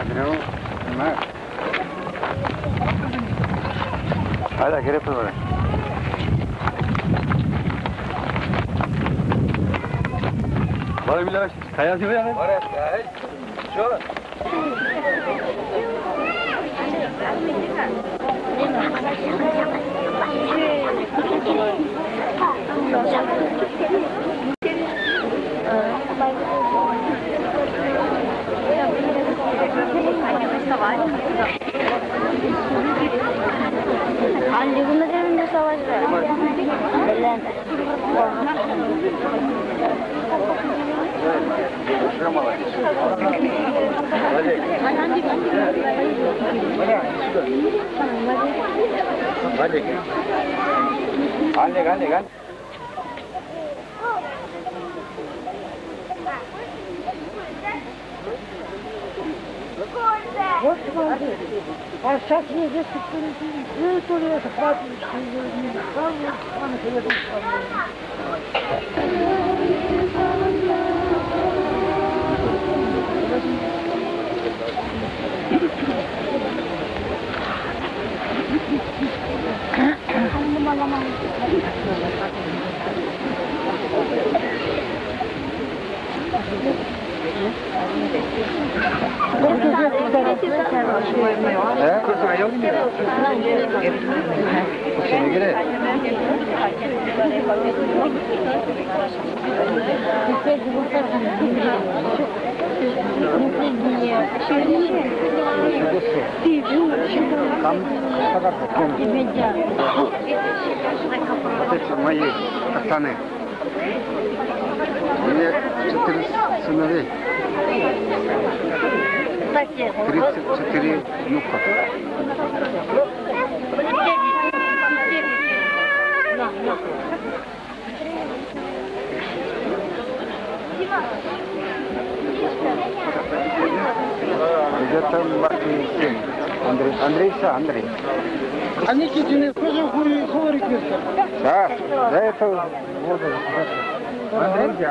Adriano, más. Ahora, ¿quieres probar? Vale, Milaş, kaya gibi ya. Var ya, şu. Anne bunu evinde savaş var. Bellende. Gel. Вот смотри, а сейчас ездят впереди, то ли это хватит, что не сразу, а на советом Это мои пацаны. Мне 4 сыновей. 34 внука. Где-то Андрей. А Никитины тоже говорит место? Да, до этого воду. Андрей где?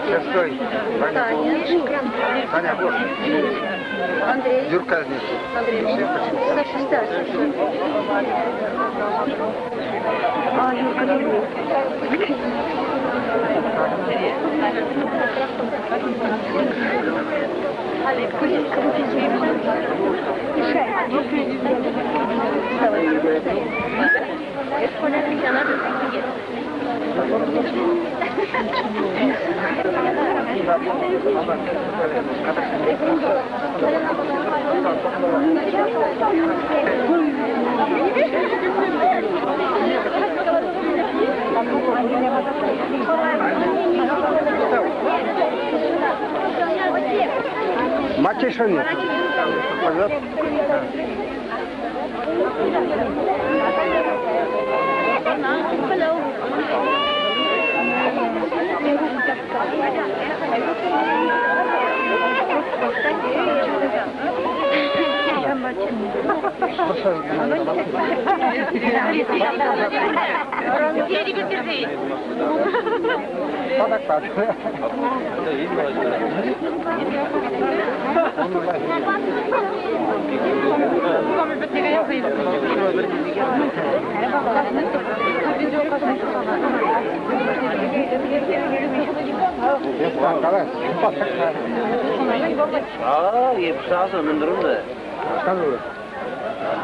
Шестой. Таня, вот. Андрей. Юрка здесь. Андрей. Это шестая. А, Юрка не Олег, Мать еще нет. Пожалуйста. Aa, yapıştırsa ömündürüm de.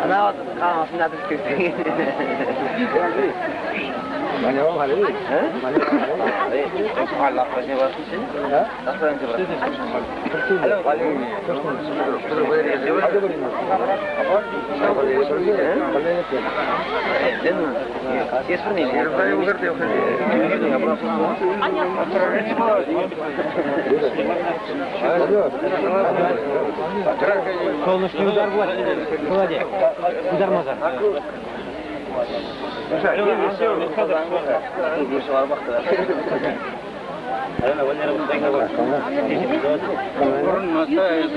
Ana kalmasın da tüsküsün. 많이 하고 가려고. 많이 하고 가려고. Allah başına basın seni. Nasıl önce bırak? Sen mi? Kesper neydi? Солнышко удар будет. Холодец. Удар мазар.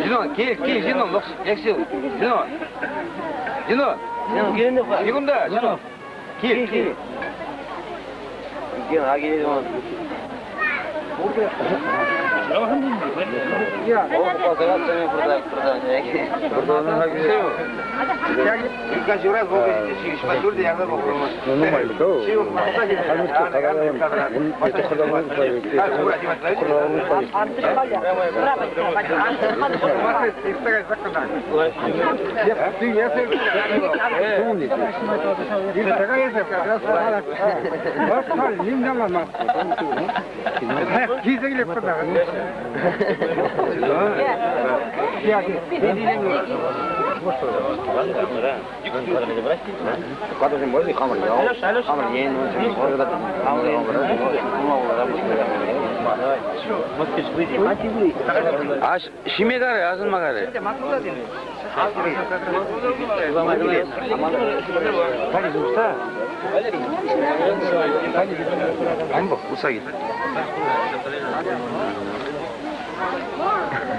Зинон, кел, Зинон, яксил. Зинон. Бегунда, Зинон. Кел. Ген, аги, он. Я. Он показал сами продать. Каждый раз Нормально, да? 아, 심해 가래, 아줌마 가래. 빨리 좀 사. 안 봐, 우사기.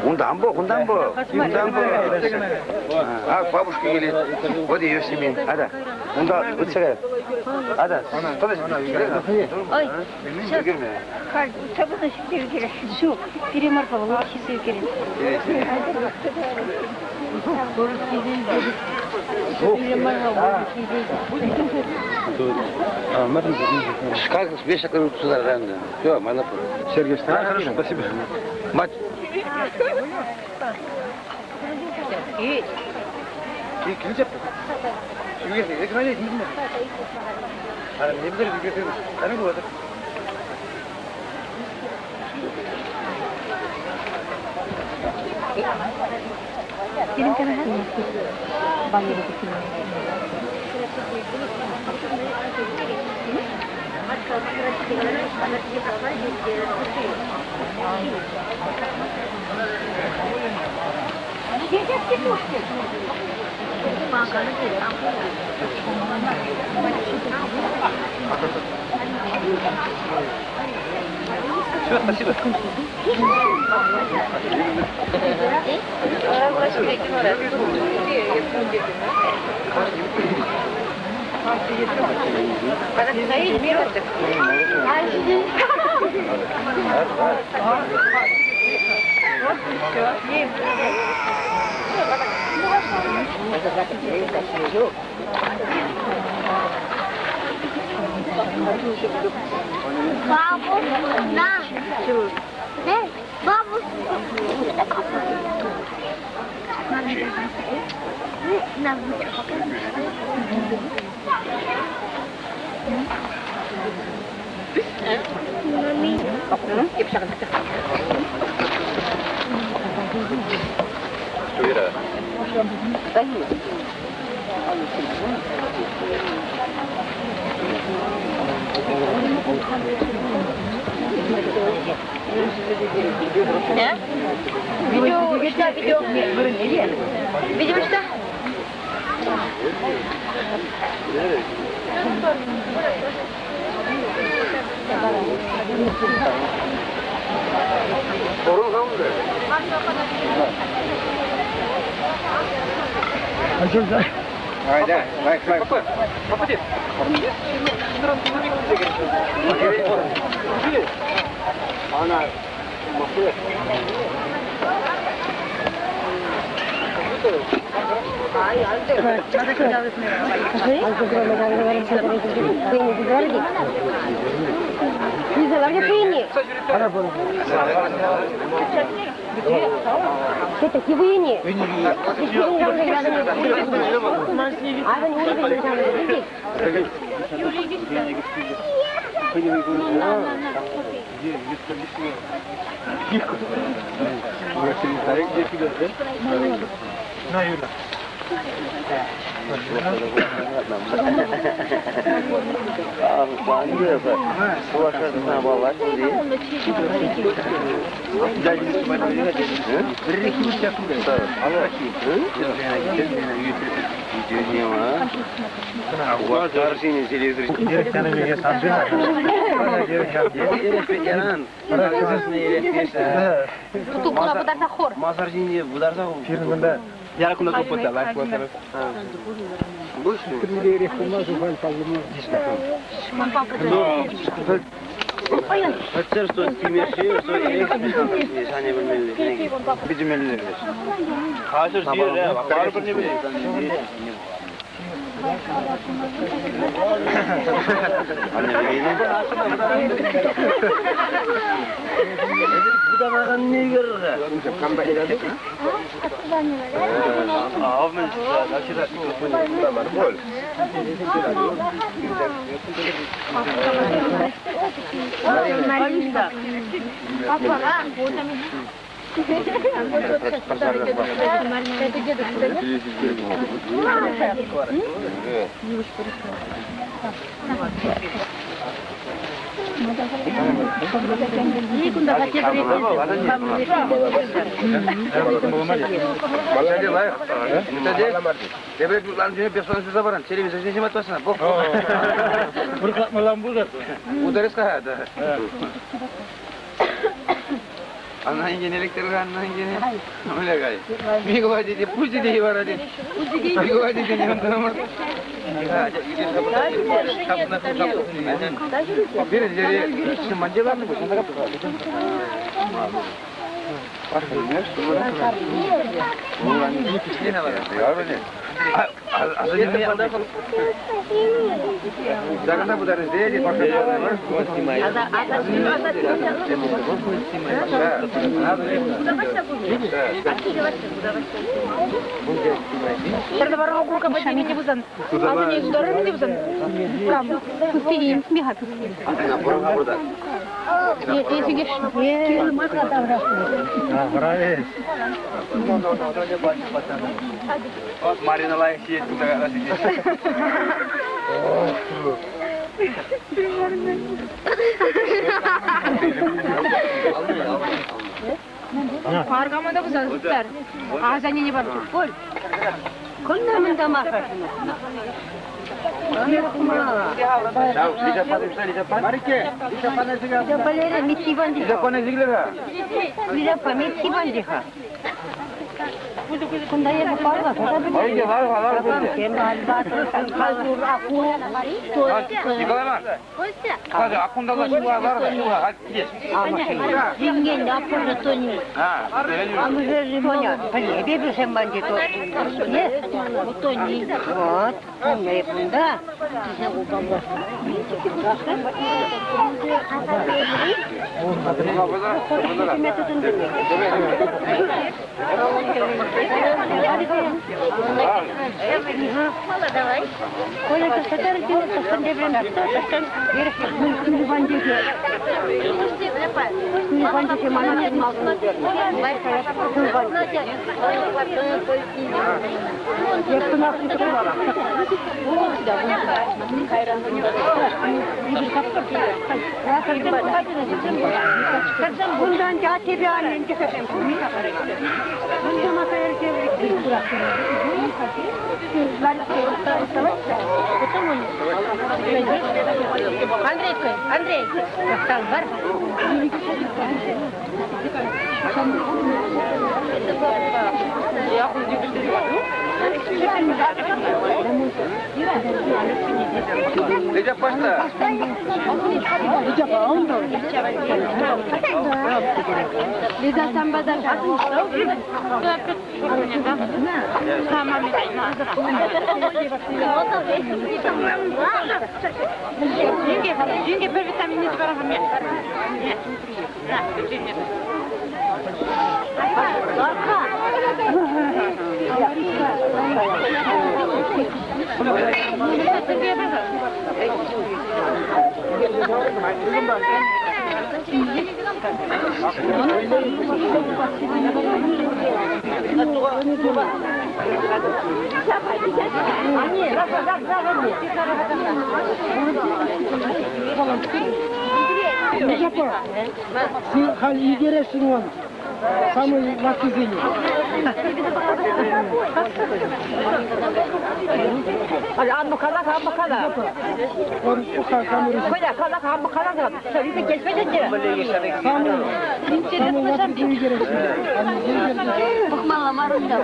온다 안 봐. 아, бабушка или вот ее семья. Ада, 온다 어떻게? Ада, Ой, сейчас, 저부터 시키기를 슉, перемарковал, 시키기를. Как весь округ сюда рано. Все, малопор. Сергей, хорошо, спасибо. Мать. Все, спасибо. Бабу, на. Бабу. На. Что это? Видео. Видео что? Попади. Она Это кивыни. А вы не увидели, Marina lá em cima, tudo agora assim. Аргамада бұзар. Азане не бар. Көл. Көлнамын да мақыр. Давай. Коля, ты сатары делаешь, что ты время? Не бандите. Не бандите, мама не могу. Bundan ya тебя не хотим. Андрей, стал бар. Liga pasta. Liga sambada. Деньги бір витаминіз бар ағам. На, Sen hal ilgiresin onu. Самый лакизини. Amma kala. Koyda kala amma kala da. Tabii ki kesmeyecek. Самый лакизини ilgiresin. Bakmalla marunda.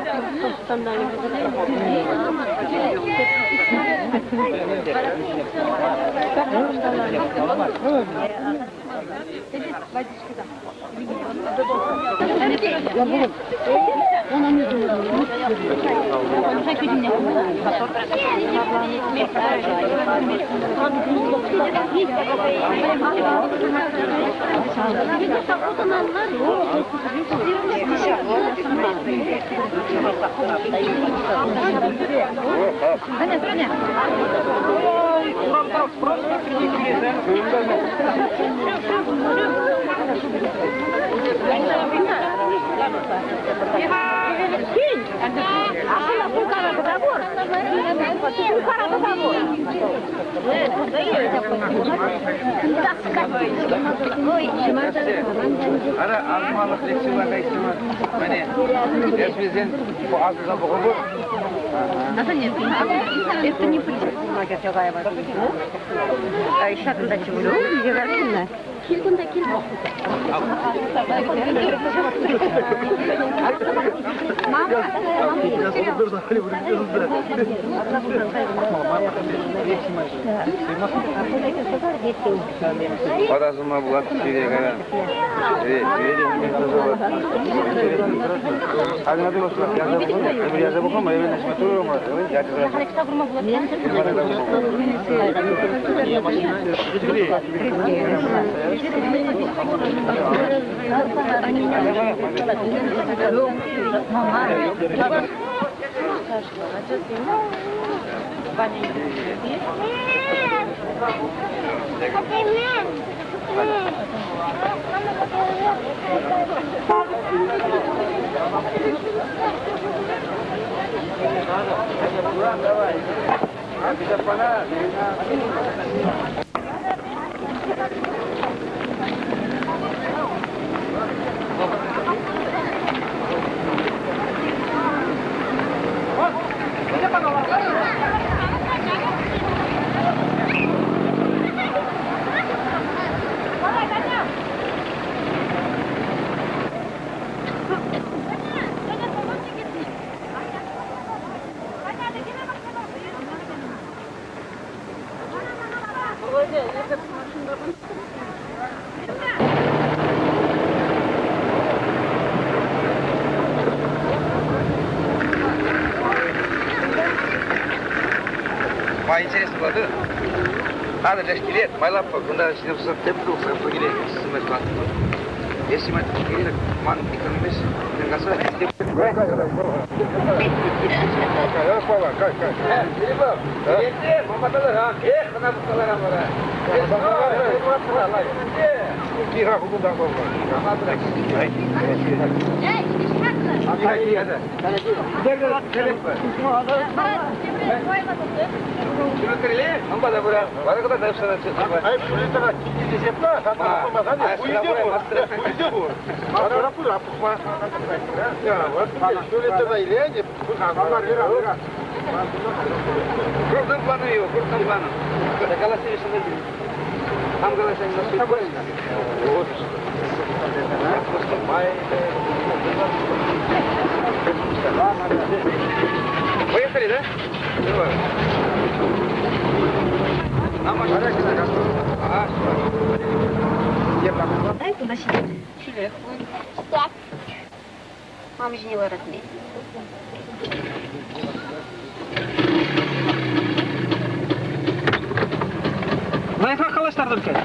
Я буду. Она не думает. Ara azmanlık leksiyon var leksiyon. Hani eskiden bu azdan bu olur. Это не А еще когда чего? Parazıma bulat şeye kadar. Hadi hadi bakalım. Yazı bakalım. Evin içine tutuyorum. Интересно было, да? Надо же скелет, моя куда снялся темпл, сам погилет, снимать план. Если мы скелет, ман экономист, не касается. Крупным планом его, крупным планом. Это голосили, что там голосили, что поехали, да? Ага. Дай туда сидеть. Так. Мама же не воротный. Найфа қалаштар только.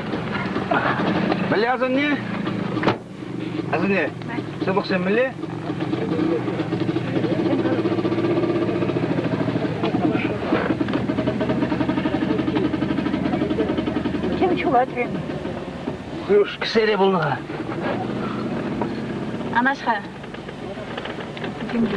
Біле азын не? Азын не? Сыбық сен біле? Латвия. Уж кісере болна. Анашха. Деньги.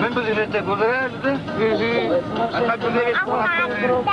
Ben bu zifette kudurardı. Atak bu zifette kudurardı.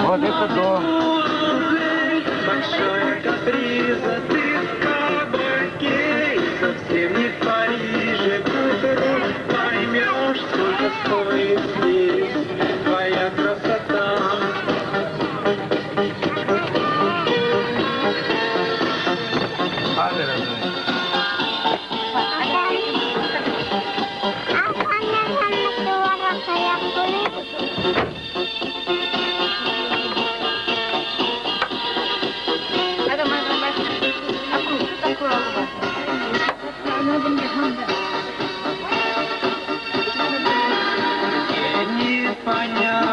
Вот это да. Большой каприз, ты в кабаке, совсем не в Париже, круто поймешь, сколько стоит здесь твоя красота. Hadi razı. Не понять.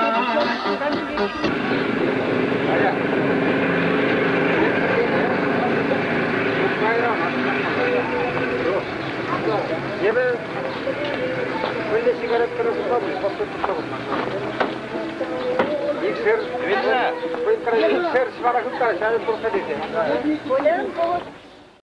Yeme. Böyle sigaretleri tutalım. Bakın tutalım. İksir. İksir. İksir. Şvara kutlar. Şahit olsa dedi.